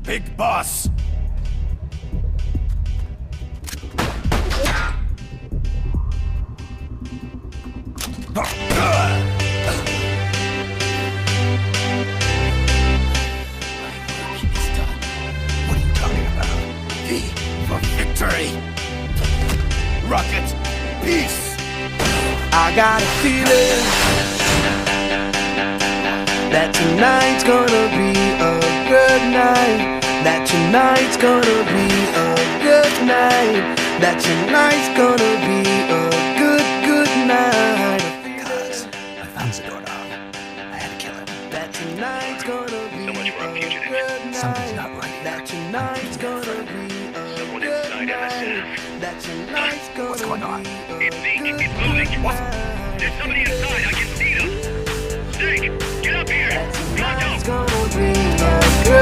Big boss! What are you talking about? V for victory! Rocket, peace! I got a feeling that tonight's gonna be a good night. That tonight's gonna be a good night. That tonight's gonna be a good night. Cuz I found Zadornov. I had to kill him. That tonight's gonna be So much for a a fugitive. good night. Something's not right here. That tonight's gonna be a Someone good inside night. MSF. That tonight's gonna What's going on? be a It's Zeke. good It's moving. What? night. There's somebody inside. I can see them. Zeke, get up here. Tonight's Pronto. gonna be a good